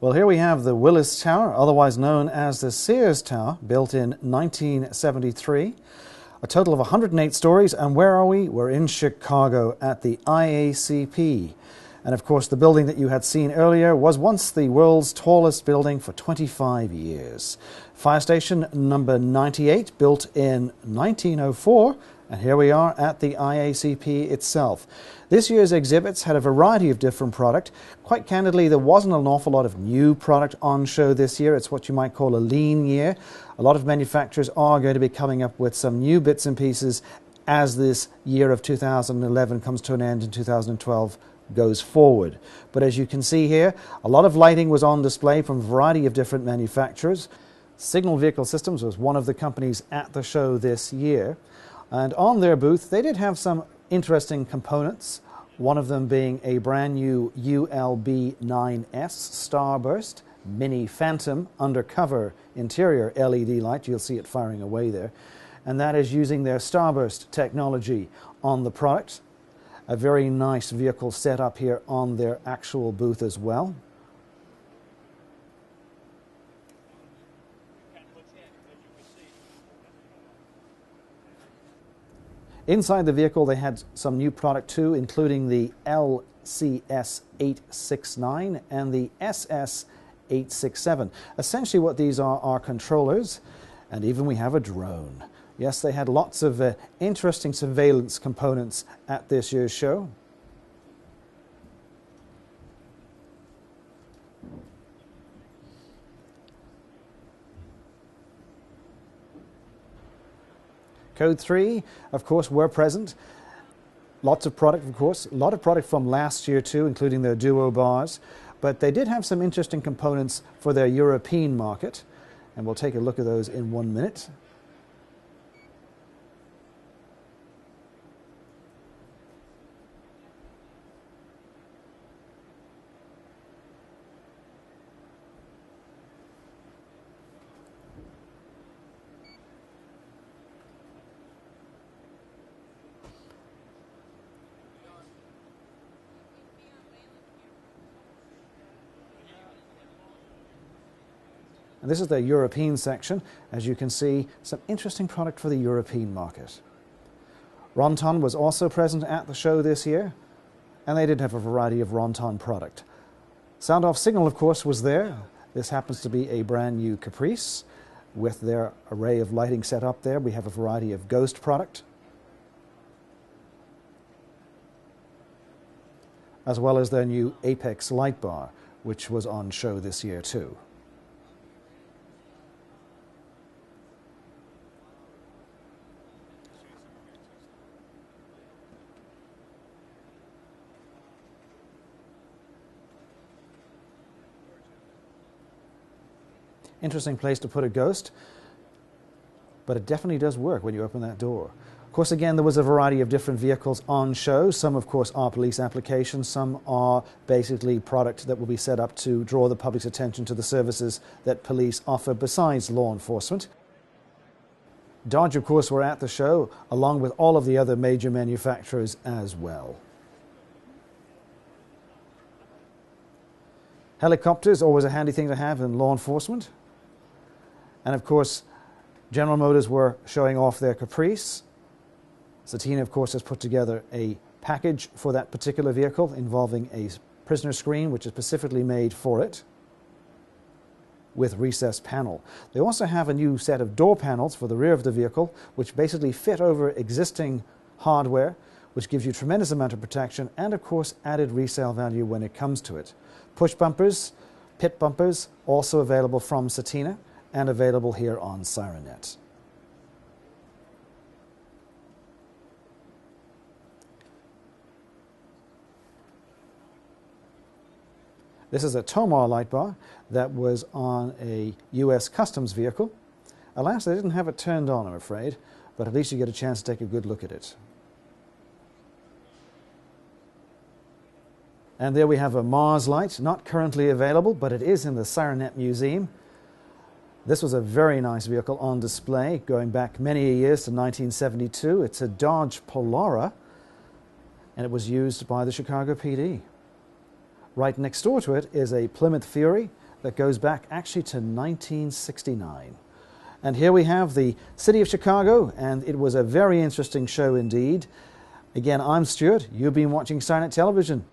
Well, here we have the Willis Tower, otherwise known as the Sears Tower, built in 1973. A total of 108 stories, and where are we? We're in Chicago at the IACP. And of course, the building that you had seen earlier was once the world's tallest building for 25 years. Fire station number 98, built in 1904. And here we are at the IACP itself. This year's exhibits had a variety of different product. Quite candidly, there wasn't an awful lot of new product on show this year. It's what you might call a lean year. A lot of manufacturers are going to be coming up with some new bits and pieces as this year of 2011 comes to an end and 2012 goes forward. But as you can see here, a lot of lighting was on display from a variety of different manufacturers. Signal Vehicle Systems was one of the companies at the show this year. And on their booth, they did have some interesting components, one of them being a brand new ULB9S Starburst Mini Phantom undercover interior LED light. You'll see it firing away there. And that is using their Starburst technology on the product. A very nice vehicle set up here on their actual booth as well. Inside the vehicle, they had some new product too, including the LCS869 and the SS867. Essentially what these are controllers, and even we have a drone. Yes, they had lots of interesting surveillance components at this year's show. Code 3, of course, were present. Lots of product, of course. A lot of product from last year too, including their Duo bars. But they did have some interesting components for their European market. And we'll take a look at those in 1 minute. And this is the European section. As you can see, some interesting product for the European market. Ronton was also present at the show this year, and they did have a variety of Ronton product. Sound Off Signal, of course, was there. This happens to be a brand new Caprice with their array of lighting set up there. We have a variety of Ghost product, as well as their new Apex light bar, which was on show this year too. Interesting place to put a Ghost, but it definitely does work when you open that door. Of course, again, there was a variety of different vehicles on show. Some, of course, are police applications. Some are basically product that will be set up to draw the public's attention to the services that police offer besides law enforcement. Dodge, of course, were at the show, along with all of the other major manufacturers as well. Helicopters, always a handy thing to have in law enforcement. And of course, General Motors were showing off their Caprice. Satina, of course, has put together a package for that particular vehicle involving a prisoner screen, which is specifically made for it, with recessed panel. They also have a new set of door panels for the rear of the vehicle, which basically fit over existing hardware, which gives you a tremendous amount of protection and, of course, added resale value when it comes to it. Push bumpers, pit bumpers, also available from Satina and available here on Sirennet. This is a Tomar light bar that was on a U.S. Customs vehicle. Alas, they didn't have it turned on, I'm afraid, but at least you get a chance to take a good look at it. And there we have a Mars light, not currently available, but it is in the Sirennet Museum. This was a very nice vehicle on display, going back many years to 1972. It's a Dodge Polara, and it was used by the Chicago PD. Right next door to it is a Plymouth Fury, that goes back actually to 1969. And here we have the city of Chicago, and it was a very interesting show indeed. Again, I'm Stuart. You've been watching Sirennet Television.